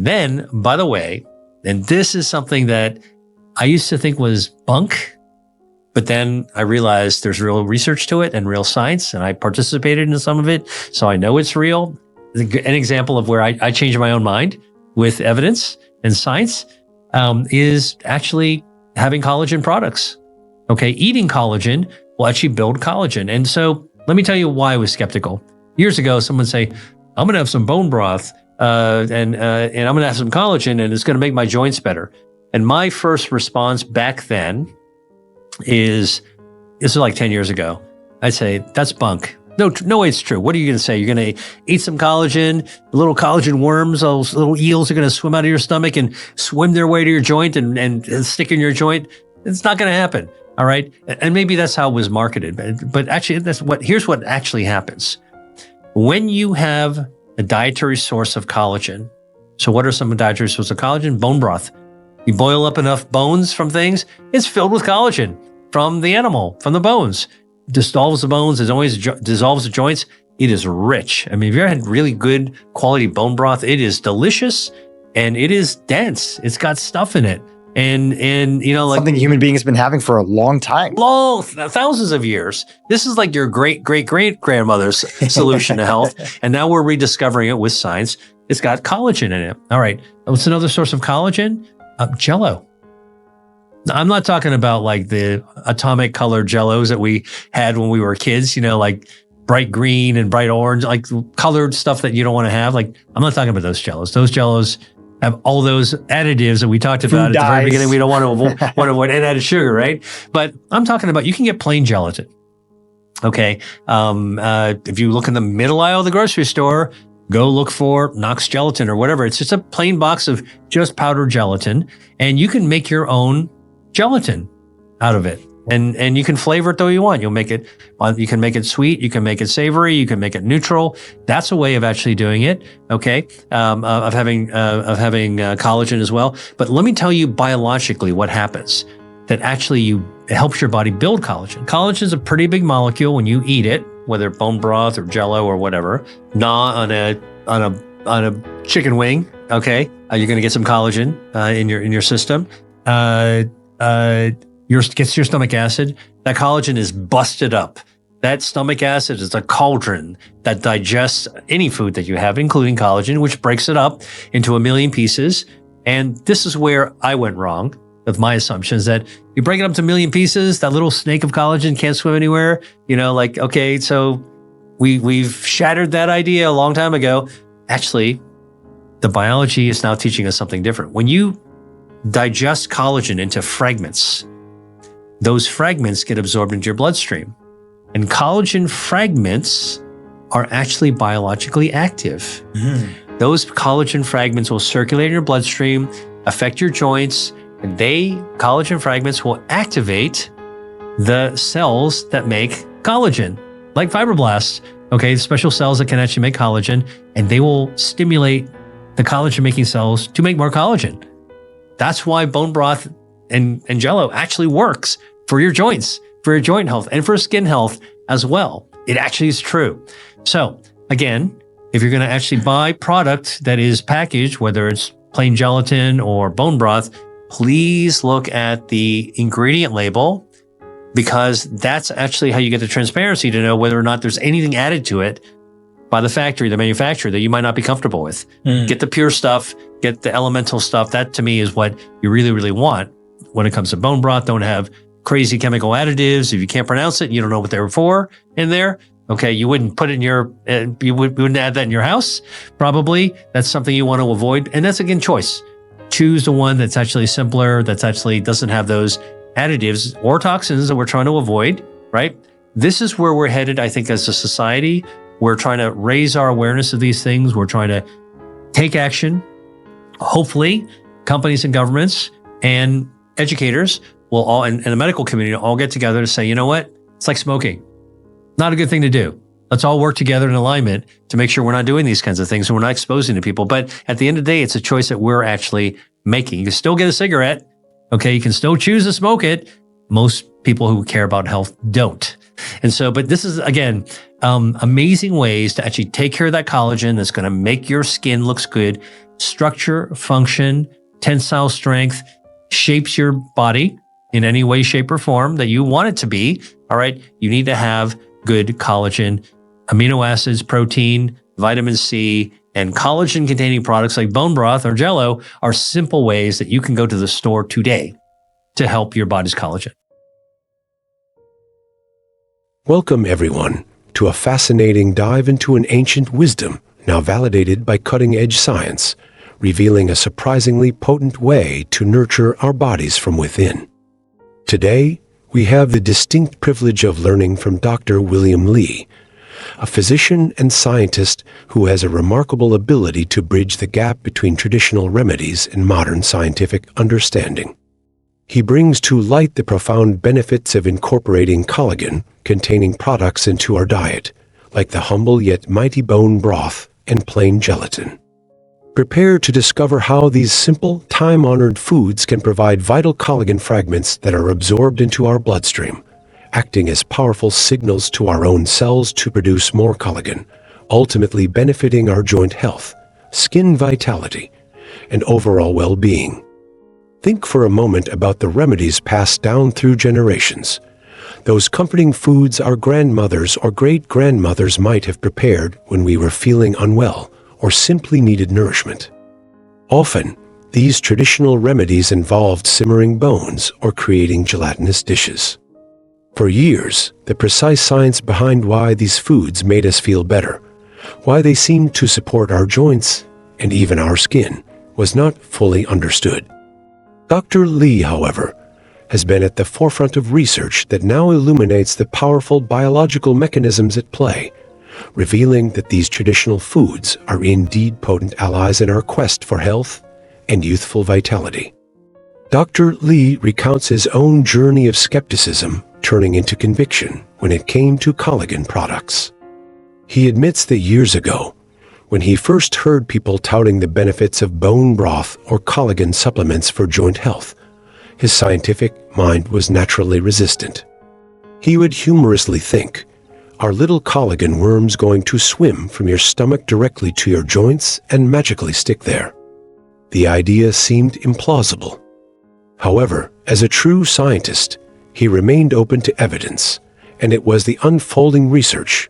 And then, by the way, and this is something that I used to think was bunk, but then I realized there's real research to it and real science, and I participated in some of it, so I know it's real. An example of where I changed my own mind with evidence and science is actually having collagen products. Okay, eating collagen will actually build collagen. And so let me tell you why I was skeptical. Years ago, someone would say, I'm going to have some bone broth and I'm going to have some collagen and it's going to make my joints better. And my first response back then is, this is like 10 years ago, I'd say, that's bunk. No way it's true. What are you going to say? You're going to eat some collagen, little collagen worms, those little eels are going to swim out of your stomach and swim their way to your joint and stick in your joint. It's not going to happen. All right. And maybe that's how it was marketed. But actually, here's what actually happens. When you have a dietary source of collagen, so what are some dietary sources of collagen? Bone broth. You boil up enough bones from things, it's filled with collagen from the animal, from the bones. Dissolves the bones, it always dissolves the joints. It is rich. I mean, if you ever had really good quality bone broth, it is delicious and it is dense. It's got stuff in it. And like something human beings have been having for a long time. Thousands of years. This is like your great-great-great-grandmother's solution to health. And now we're rediscovering it with science. It's got collagen in it. All right. What's another source of collagen? Jello. Now, I'm not talking about like the atomic colored Jellos that we had when we were kids, like bright green and bright orange, like colored stuff that you don't want to have. Like, I'm not talking about those Jellos. Those Jellos have all those additives that we talked about at the very beginning. We don't want to avoid and added sugar, right? But I'm talking about, you can get plain gelatin. Okay. If you look in the middle aisle of the grocery store, go look for Knox gelatin or whatever. It's just a plain box of just powdered gelatin, and you can make your own gelatin out of it. And you can flavor it the way you want. You can make it sweet. You can make it savory. You can make it neutral. That's a way of actually doing it. Okay. Of having collagen as well. But let me tell you biologically what happens that actually it helps your body build collagen. Collagen is a pretty big molecule when you eat it, whether bone broth or Jello or whatever. Gnaw on a chicken wing. Okay. You're going to get some collagen in your system. Gets your stomach acid. That collagen is busted up. That stomach acid is a cauldron that digests any food that you have, including collagen, which breaks it up into a million pieces. And this is where I went wrong with my assumptions, that you break it up to a million pieces, that little snake of collagen can't swim anywhere. Okay, so we've shattered that idea a long time ago. Actually, the biology is now teaching us something different. When you digest collagen into fragments, those fragments get absorbed into your bloodstream. And collagen fragments are actually biologically active. Those collagen fragments will circulate in your bloodstream, affect your joints, and collagen fragments will activate the cells that make collagen, like fibroblasts, okay, special cells that can actually make collagen, and they will stimulate the collagen-making cells to make more collagen. That's why bone broth and Jello actually works for your joints, for your joint health, and for skin health as well. It actually is true. So again, if you're going to actually buy product that is packaged, whether it's plain gelatin or bone broth, please look at the ingredient label, because that's actually how you get the transparency to know whether or not there's anything added to it by the factory, the manufacturer, that you might not be comfortable with. Get the pure stuff, get the elemental stuff. That to me is what you really, really want when it comes to bone broth. Don't have crazy chemical additives. If you can't pronounce it, you don't know what they're for in there. Okay, you wouldn't put it in you wouldn't add that in your house. Probably that's something you want to avoid. And that's again, choice. Choose the one that's actually simpler, that's actually doesn't have those additives or toxins that we're trying to avoid, right? This is where we're headed, I think, as a society. We're trying to raise our awareness of these things. We're trying to take action. Hopefully, companies and governments and educators will all, and the medical community all get together to say, you know what? It's like smoking. Not a good thing to do. Let's all work together in alignment to make sure we're not doing these kinds of things and we're not exposing to people. But at the end of the day, it's a choice that we're actually making. You can still get a cigarette. Okay. You can still choose to smoke it. Most people who care about health don't. And so, but this is, again, amazing ways to actually take care of that collagen that's going to make your skin looks good, structure, function, tensile strength, shapes your body in any way, shape, or form that you want it to be, all right, you need to have good collagen, amino acids, protein, vitamin C, and collagen-containing products like bone broth or Jell-O are simple ways that you can go to the store today to help your body's collagen. Welcome, everyone, to a fascinating dive into an ancient wisdom now validated by cutting-edge science, revealing a surprisingly potent way to nurture our bodies from within. Today, we have the distinct privilege of learning from Dr. William Li, a physician and scientist who has a remarkable ability to bridge the gap between traditional remedies and modern scientific understanding. He brings to light the profound benefits of incorporating collagen-containing products into our diet, like the humble yet mighty bone broth and plain gelatin. Prepare to discover how these simple, time-honored foods can provide vital collagen fragments that are absorbed into our bloodstream, acting as powerful signals to our own cells to produce more collagen, ultimately benefiting our joint health, skin vitality, and overall well-being. Think for a moment about the remedies passed down through generations, those comforting foods our grandmothers or great-grandmothers might have prepared when we were feeling unwell or simply needed nourishment. Often, these traditional remedies involved simmering bones or creating gelatinous dishes. For years, the precise science behind why these foods made us feel better, why they seemed to support our joints and even our skin, was not fully understood. Dr. Li, however, has been at the forefront of research that now illuminates the powerful biological mechanisms at play, revealing that these traditional foods are indeed potent allies in our quest for health and youthful vitality. Dr. Li recounts his own journey of skepticism turning into conviction when it came to collagen products. He admits that years ago, when he first heard people touting the benefits of bone broth or collagen supplements for joint health, his scientific mind was naturally resistant. He would humorously think, "Are little collagen worms going to swim from your stomach directly to your joints and magically stick there?" The idea seemed implausible. However, as a true scientist, he remained open to evidence, and it was the unfolding research,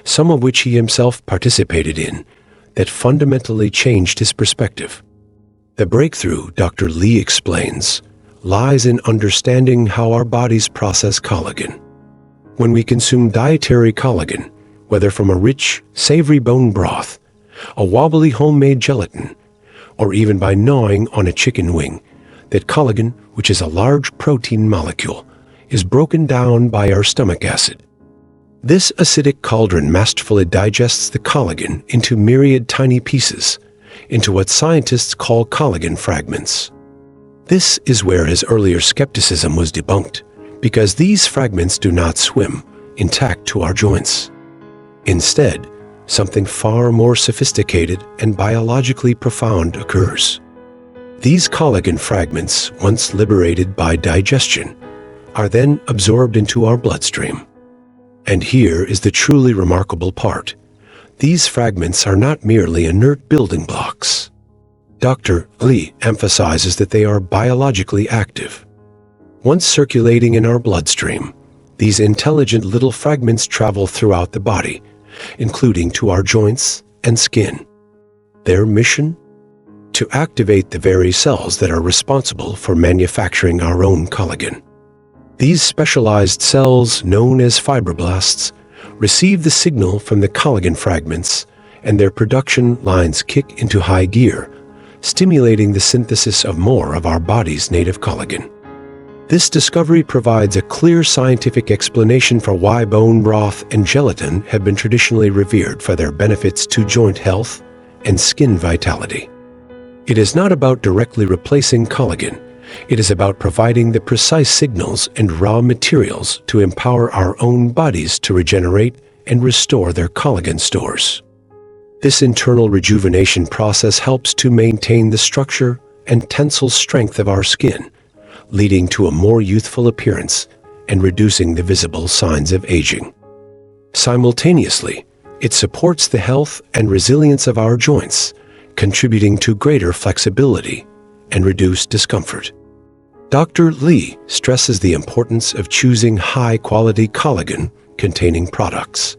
some of which he himself participated in, that fundamentally changed his perspective. The breakthrough, Dr. Li explains, lies in understanding how our bodies process collagen. When we consume dietary collagen, whether from a rich, savory bone broth, a wobbly homemade gelatin, or even by gnawing on a chicken wing, that collagen, which is a large protein molecule, is broken down by our stomach acid. This acidic cauldron masterfully digests the collagen into myriad tiny pieces, into what scientists call collagen fragments. This is where his earlier skepticism was debunked, because these fragments do not swim intact to our joints. Instead, something far more sophisticated and biologically profound occurs. These collagen fragments, once liberated by digestion, are then absorbed into our bloodstream. And here is the truly remarkable part. These fragments are not merely inert building blocks. Dr. Li emphasizes that they are biologically active. Once circulating in our bloodstream, these intelligent little fragments travel throughout the body, including to our joints and skin. Their mission? To activate the very cells that are responsible for manufacturing our own collagen. These specialized cells, known as fibroblasts, receive the signal from the collagen fragments, and their production lines kick into high gear, stimulating the synthesis of more of our body's native collagen. This discovery provides a clear scientific explanation for why bone broth and gelatin have been traditionally revered for their benefits to joint health and skin vitality. It is not about directly replacing collagen. It is about providing the precise signals and raw materials to empower our own bodies to regenerate and restore their collagen stores. This internal rejuvenation process helps to maintain the structure and tensile strength of our skin, leading to a more youthful appearance and reducing the visible signs of aging. Simultaneously, it supports the health and resilience of our joints, contributing to greater flexibility and reduced discomfort. Dr. Lee stresses the importance of choosing high-quality collagen-containing products.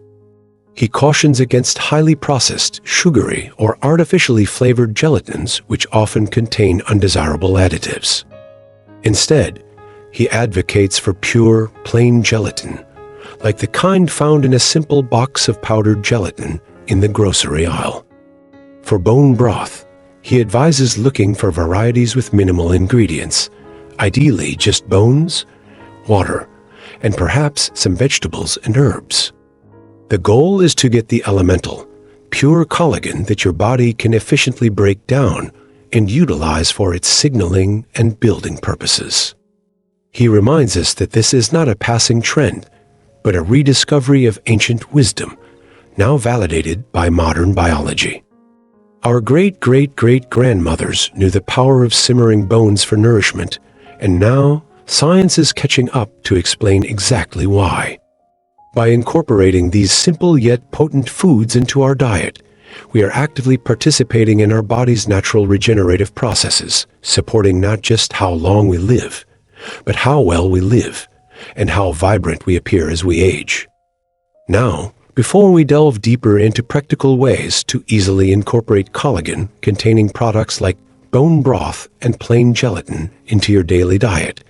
He cautions against highly processed, sugary, or artificially flavored gelatins which often contain undesirable additives. Instead, he advocates for pure, plain gelatin, like the kind found in a simple box of powdered gelatin in the grocery aisle. For bone broth, he advises looking for varieties with minimal ingredients, ideally just bones, water, and perhaps some vegetables and herbs. The goal is to get the elemental, pure collagen that your body can efficiently break down and utilize for its signaling and building purposes. He reminds us that this is not a passing trend, but a rediscovery of ancient wisdom, now validated by modern biology. Our great-great-great-grandmothers knew the power of simmering bones for nourishment, and now science is catching up to explain exactly why. By incorporating these simple yet potent foods into our diet, we are actively participating in our body's natural regenerative processes, supporting not just how long we live, but how well we live, and how vibrant we appear as we age. Now, before we delve deeper into practical ways to easily incorporate collagen-containing products like bone broth and plain gelatin into your daily diet,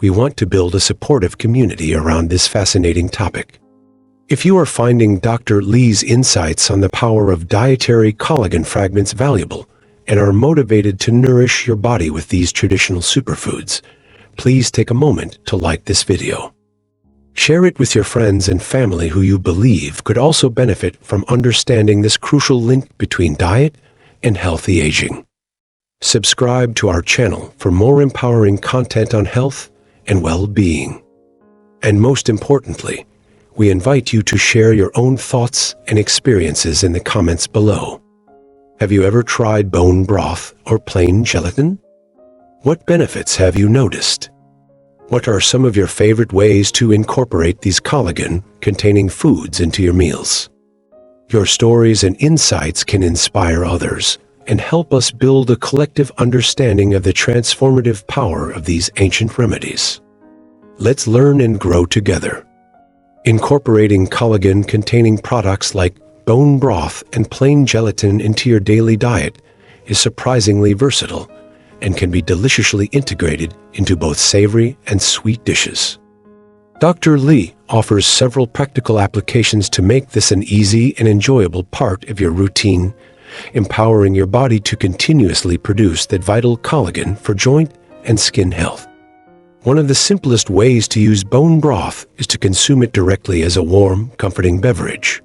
we want to build a supportive community around this fascinating topic. If you are finding Dr. Lee's insights on the power of dietary collagen fragments valuable and are motivated to nourish your body with these traditional superfoods, please take a moment to like this video. Share it with your friends and family who you believe could also benefit from understanding this crucial link between diet and healthy aging. Subscribe to our channel for more empowering content on health and well-being. And most importantly, we invite you to share your own thoughts and experiences in the comments below. Have you ever tried bone broth or plain gelatin? What benefits have you noticed? What are some of your favorite ways to incorporate these collagen-containing foods into your meals? Your stories and insights can inspire others and help us build a collective understanding of the transformative power of these ancient remedies. Let's learn and grow together. Incorporating collagen-containing products like bone broth and plain gelatin into your daily diet is surprisingly versatile and can be deliciously integrated into both savory and sweet dishes. Dr. Lee offers several practical applications to make this an easy and enjoyable part of your routine, empowering your body to continuously produce that vital collagen for joint and skin health. One of the simplest ways to use bone broth is to consume it directly as a warm, comforting beverage.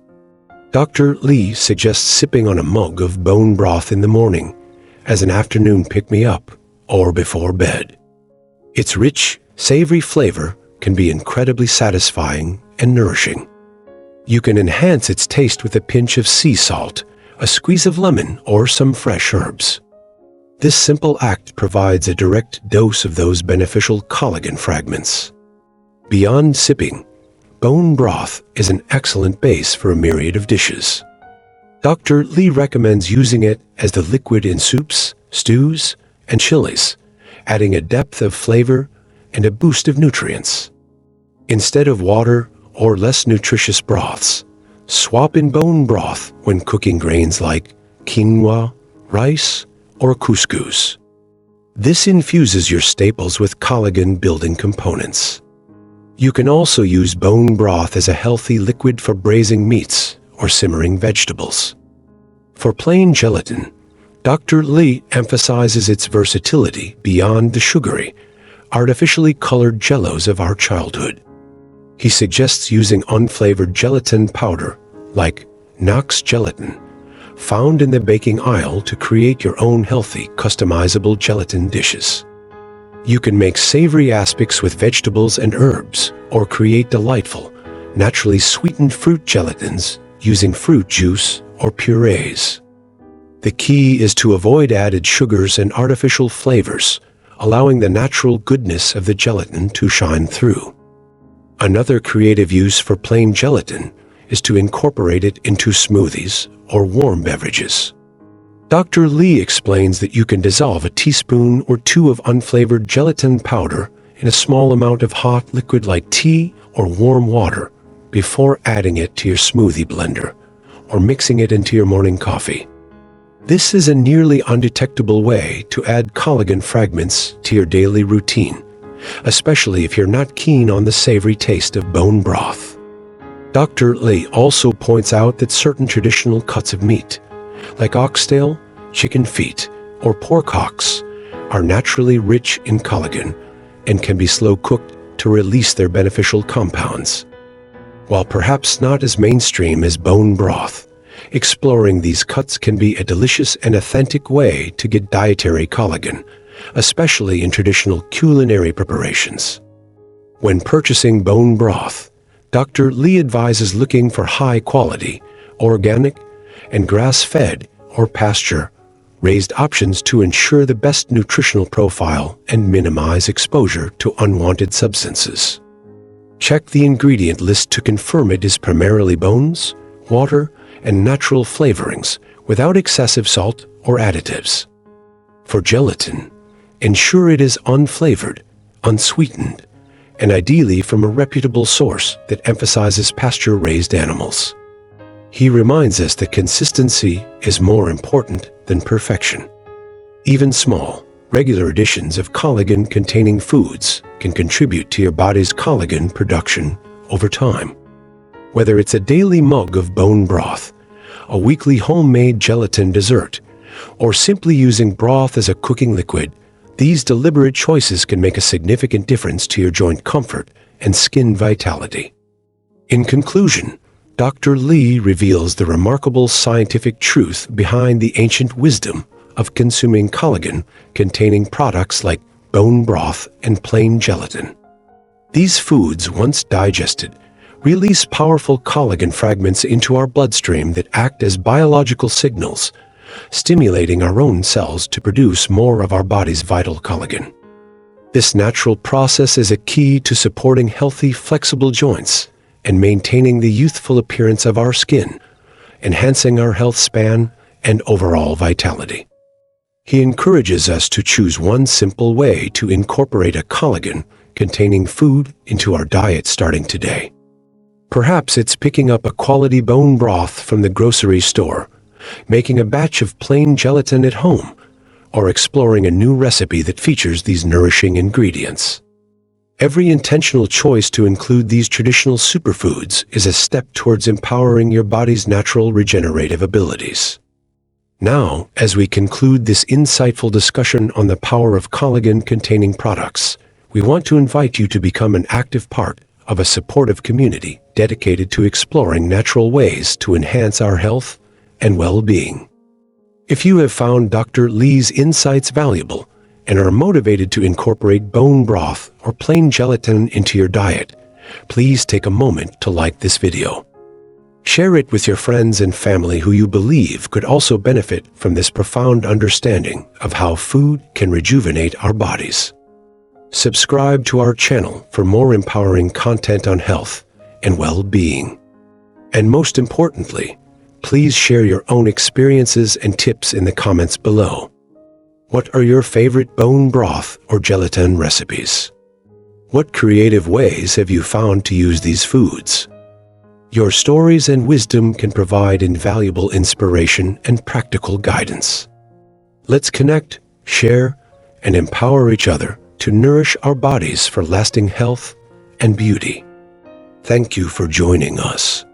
Dr. Lee suggests sipping on a mug of bone broth in the morning, as an afternoon pick-me-up, or before bed. Its rich, savory flavor can be incredibly satisfying and nourishing. You can enhance its taste with a pinch of sea salt, a squeeze of lemon, or some fresh herbs. This simple act provides a direct dose of those beneficial collagen fragments. Beyond sipping, bone broth is an excellent base for a myriad of dishes. Dr. Lee recommends using it as the liquid in soups, stews, and chilies, adding a depth of flavor and a boost of nutrients. Instead of water or less nutritious broths, swap in bone broth when cooking grains like quinoa, rice, or couscous. This infuses your staples with collagen-building components. You can also use bone broth as a healthy liquid for braising meats or simmering vegetables. For plain gelatin, Dr. Lee emphasizes its versatility beyond the sugary, artificially colored jellos of our childhood. He suggests using unflavored gelatin powder, like Knox gelatin, found in the baking aisle to create your own healthy, customizable gelatin dishes. You can make savory aspics with vegetables and herbs, or create delightful, naturally sweetened fruit gelatins using fruit juice or purees. The key is to avoid added sugars and artificial flavors, allowing the natural goodness of the gelatin to shine through. Another creative use for plain gelatin is to incorporate it into smoothies or warm beverages. Dr. Lee explains that you can dissolve a teaspoon or two of unflavored gelatin powder in a small amount of hot liquid like tea or warm water before adding it to your smoothie blender or mixing it into your morning coffee. This is a nearly undetectable way to add collagen fragments to your daily routine, especially if you're not keen on the savory taste of bone broth. Dr. Lee also points out that certain traditional cuts of meat, like oxtail, chicken feet, or pork hocks, are naturally rich in collagen and can be slow cooked to release their beneficial compounds. While perhaps not as mainstream as bone broth, exploring these cuts can be a delicious and authentic way to get dietary collagen, especially in traditional culinary preparations. When purchasing bone broth, Dr. Lee advises looking for high-quality, organic, and grass-fed or pasture-raised options to ensure the best nutritional profile and minimize exposure to unwanted substances. Check the ingredient list to confirm it is primarily bones, water, and natural flavorings without excessive salt or additives. For gelatin, ensure it is unflavored, unsweetened, and ideally from a reputable source that emphasizes pasture-raised animals. He reminds us that consistency is more important than perfection. Even small, regular additions of collagen-containing foods can contribute to your body's collagen production over time. Whether it's a daily mug of bone broth, a weekly homemade gelatin dessert, or simply using broth as a cooking liquid, these deliberate choices can make a significant difference to your joint comfort and skin vitality. In conclusion, Dr. Lee reveals the remarkable scientific truth behind the ancient wisdom of consuming collagen-containing products like bone broth and plain gelatin. These foods, once digested, release powerful collagen fragments into our bloodstream that act as biological signals, stimulating our own cells to produce more of our body's vital collagen. This natural process is a key to supporting healthy, flexible joints and maintaining the youthful appearance of our skin, enhancing our health span and overall vitality. He encourages us to choose one simple way to incorporate a collagen-containing food into our diet starting today. Perhaps it's picking up a quality bone broth from the grocery store, making a batch of plain gelatin at home, or exploring a new recipe that features these nourishing ingredients. Every intentional choice to include these traditional superfoods is a step towards empowering your body's natural regenerative abilities. Now, as we conclude this insightful discussion on the power of collagen-containing products, we want to invite you to become an active part of a supportive community dedicated to exploring natural ways to enhance our health and well-being. If you have found Dr. Lee's insights valuable and are motivated to incorporate bone broth or plain gelatin into your diet, please take a moment to like this video. Share it with your friends and family who you believe could also benefit from this profound understanding of how food can rejuvenate our bodies. Subscribe to our channel for more empowering content on health and well-being. And most importantly, please share your own experiences and tips in the comments below. What are your favorite bone broth or gelatin recipes? What creative ways have you found to use these foods? Your stories and wisdom can provide invaluable inspiration and practical guidance. Let's connect, share, and empower each other to nourish our bodies for lasting health and beauty. Thank you for joining us.